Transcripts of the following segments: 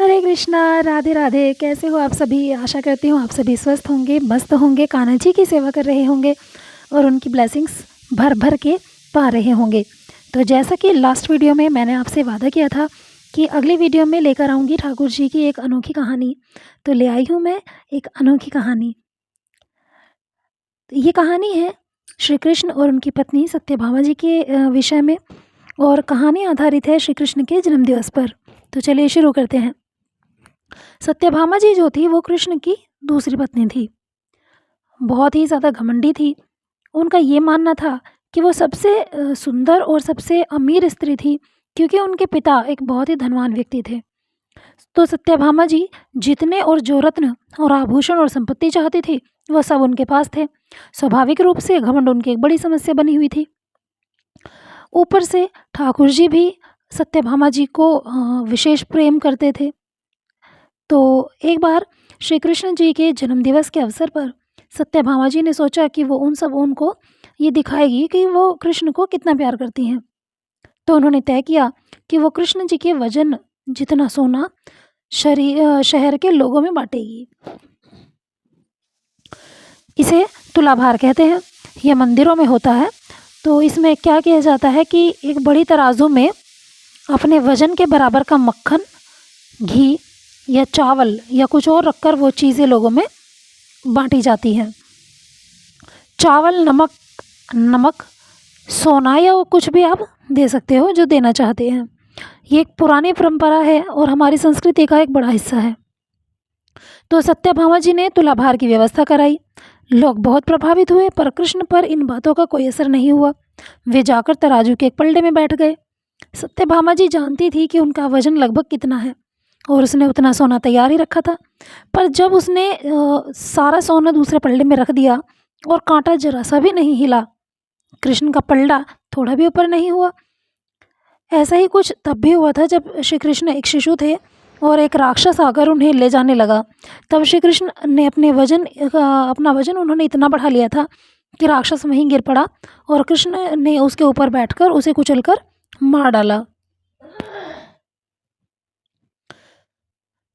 हरे कृष्णा, राधे राधे। कैसे हो आप सभी? आशा करती हूँ आप सभी स्वस्थ होंगे, मस्त होंगे, कान्हा जी की सेवा कर रहे होंगे और उनकी ब्लेसिंग्स भर भर के पा रहे होंगे। तो जैसा कि लास्ट वीडियो में मैंने आपसे वादा किया था कि अगली वीडियो में लेकर आऊँगी ठाकुर जी की एक अनोखी कहानी, तो ले आई हूँ मैं एक अनोखी कहानी। ये कहानी है श्री कृष्ण और उनकी पत्नी सत्यभामा जी के विषय में, और कहानी आधारित है श्री कृष्ण के जन्मदिवस पर। तो चलिए शुरू करते हैं। सत्यभामा जी जो थी वो कृष्ण की दूसरी पत्नी थी। बहुत ही ज़्यादा घमंडी थी। उनका ये मानना था कि वो सबसे सुंदर और सबसे अमीर स्त्री थी, क्योंकि उनके पिता एक बहुत ही धनवान व्यक्ति थे। तो सत्यभामा जी जितने और जो रत्न और आभूषण और संपत्ति चाहती थी वह सब उनके पास थे। स्वाभाविक रूप से घमंड उनकी एक बड़ी समस्या बनी हुई थी। ऊपर से ठाकुर जी भी सत्यभामा जी को विशेष प्रेम करते थे। तो एक बार श्री कृष्ण जी के जन्मदिवस के अवसर पर सत्यभामा जी ने सोचा कि वो उनको ये दिखाएगी कि वो कृष्ण को कितना प्यार करती हैं। तो उन्होंने तय किया कि वो कृष्ण जी के वजन जितना सोना शहर के लोगों में बांटेगी। इसे तुलाभार कहते हैं। यह मंदिरों में होता है। तो इसमें क्या किया जाता है कि एक बड़ी तराजू में अपने वजन के बराबर का मक्खन, घी या चावल या कुछ और रखकर वो चीज़ें लोगों में बांटी जाती हैं। चावल, नमक, सोना या वो कुछ भी आप दे सकते हो जो देना चाहते हैं। ये एक पुरानी परंपरा है और हमारी संस्कृति का एक बड़ा हिस्सा है। तो सत्यभामा जी ने तुलाभार की व्यवस्था कराई। लोग बहुत प्रभावित हुए, पर कृष्ण पर इन बातों का कोई असर नहीं हुआ। वे जाकर तराजू के एक पलड़े में बैठ गए। सत्यभामा जी जानती थी कि उनका वजन लगभग कितना है और उसने उतना सोना तैयार ही रखा था। पर जब उसने सारा सोना दूसरे पलड़े में रख दिया और कांटा जरा सा भी नहीं हिला, कृष्ण का पलड़ा थोड़ा भी ऊपर नहीं हुआ। ऐसा ही कुछ तब भी हुआ था जब श्री कृष्ण एक शिशु थे और एक राक्षस आकर उन्हें ले जाने लगा। तब श्री कृष्ण ने अपना वजन उन्होंने इतना बढ़ा लिया था कि राक्षस वहीं गिर पड़ा और कृष्ण ने उसके ऊपर बैठकर उसे कुचलकर मार डाला।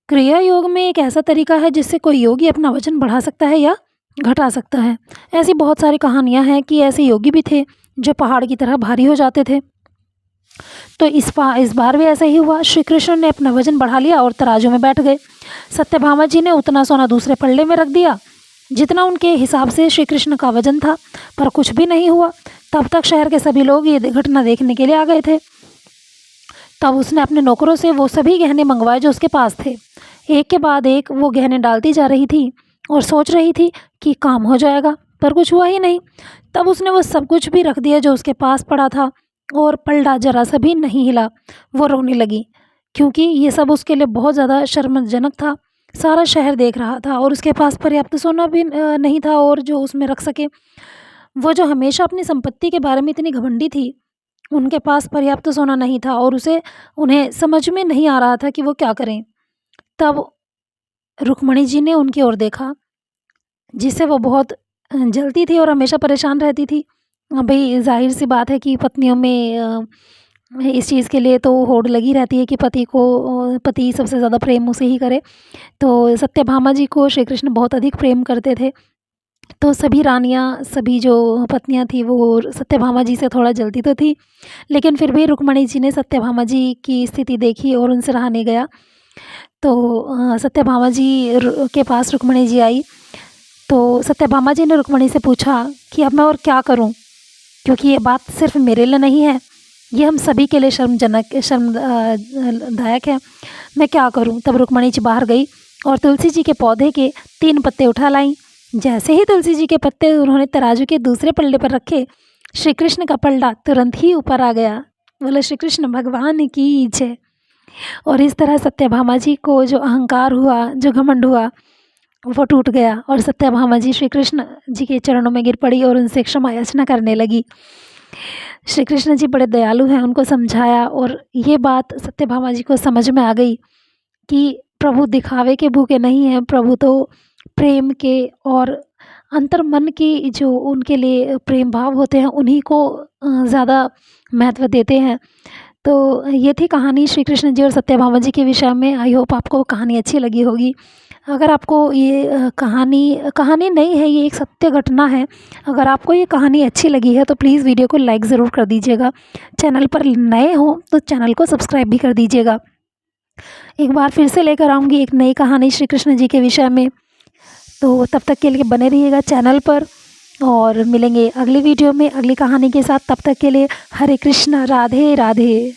क्रिया योग में एक ऐसा तरीका है जिससे कोई योगी अपना वजन बढ़ा सकता है या घटा सकता है। ऐसी बहुत सारी कहानियां हैं कि ऐसे योगी भी थे जो पहाड़ की तरह भारी हो जाते थे। तो इस बार भी ऐसा ही हुआ। श्री कृष्ण ने अपना वजन बढ़ा लिया और तराजू में बैठ गए। सत्यभामा जी ने उतना सोना दूसरे पल्ले में रख दिया जितना उनके हिसाब से श्री कृष्ण का वजन था, पर कुछ भी नहीं हुआ। तब तक शहर के सभी लोग ये घटना देखने के लिए आ गए थे। तब उसने अपने नौकरों से वो सभी गहने मंगवाए जो उसके पास थे। एक के बाद एक वो गहने डालती जा रही थी और सोच रही थी कि काम हो जाएगा, पर कुछ हुआ ही नहीं। तब उसने वो सब कुछ भी रख दिया जो उसके पास पड़ा था और पलड़ा जरा सा भी नहीं हिला। वो रोने लगी क्योंकि ये सब उसके लिए बहुत ज़्यादा शर्मजनक था। सारा शहर देख रहा था और उसके पास पर्याप्त सोना भी नहीं था और जो उसमें रख सके। वो जो हमेशा अपनी संपत्ति के बारे में इतनी घमंडी थी, उनके पास पर्याप्त सोना नहीं था और उन्हें समझ में नहीं आ रहा था कि वो क्या करें। तब रुक्मणी जी ने उनकी ओर देखा, जिससे वो बहुत जलती थी और हमेशा परेशान रहती थी। भई ज़ाहिर-सी बात है कि पत्नियों में इस चीज़ के लिए तो होड़ लगी रहती है कि पति सबसे ज़्यादा प्रेम उसे ही करे। तो सत्यभामा जी को श्री कृष्ण बहुत अधिक प्रेम करते थे। तो सभी रानियाँ, सभी जो पत्नियाँ थी वो सत्यभामा जी से थोड़ा जलती तो थी, लेकिन फिर भी रुक्मणी जी ने सत्यभामा जी की स्थिति देखी और उनसे रहा नहीं गया। तो सत्यभामा जी के पास रुक्मणी जी आई। तो सत्यभामा जी ने रुक्मणी से पूछा कि अब मैं और क्या करूं, क्योंकि ये बात सिर्फ मेरे लिए नहीं है, ये हम सभी के लिए शर्मदायक है। मैं क्या करूं? तब रुक्मणी जी बाहर गई और तुलसी जी के पौधे के 3 पत्ते उठा लाई। जैसे ही तुलसी जी के पत्ते उन्होंने तराजू के दूसरे पल्ले पर रखे, श्री कृष्ण का पलड़ा तुरंत ही ऊपर आ गया। बोले श्री कृष्ण भगवान की जय। और इस तरह सत्यभामा जी को जो अहंकार हुआ, जो घमंड हुआ, वो टूट गया और सत्यभामा जी श्री कृष्ण जी के चरणों में गिर पड़ी और उनसे क्षमा याचना करने लगी। श्री कृष्ण जी बड़े दयालु हैं, उनको समझाया और ये बात सत्यभामा जी को समझ में आ गई कि प्रभु दिखावे के भूखे नहीं हैं, प्रभु तो प्रेम के और अंतर्मन की जो उनके लिए प्रेम भाव होते हैं उन्हीं को ज़्यादा महत्व देते हैं। तो ये थी कहानी श्री कृष्ण जी और सत्यभामा जी के विषय में। आई होप आपको कहानी अच्छी लगी होगी। अगर आपको ये कहानी नहीं है, ये एक सत्य घटना है। अगर आपको ये कहानी अच्छी लगी है तो प्लीज़ वीडियो को लाइक ज़रूर कर दीजिएगा। चैनल पर नए हो तो चैनल को सब्सक्राइब भी कर दीजिएगा। एक बार फिर से लेकर आऊँगी एक नई कहानी श्री कृष्ण जी के विषय में। तो तब तक के लिए बने रहिएगा चैनल पर और मिलेंगे अगली वीडियो में अगली कहानी के साथ। तब तक के लिए हरे कृष्ण, राधे राधे।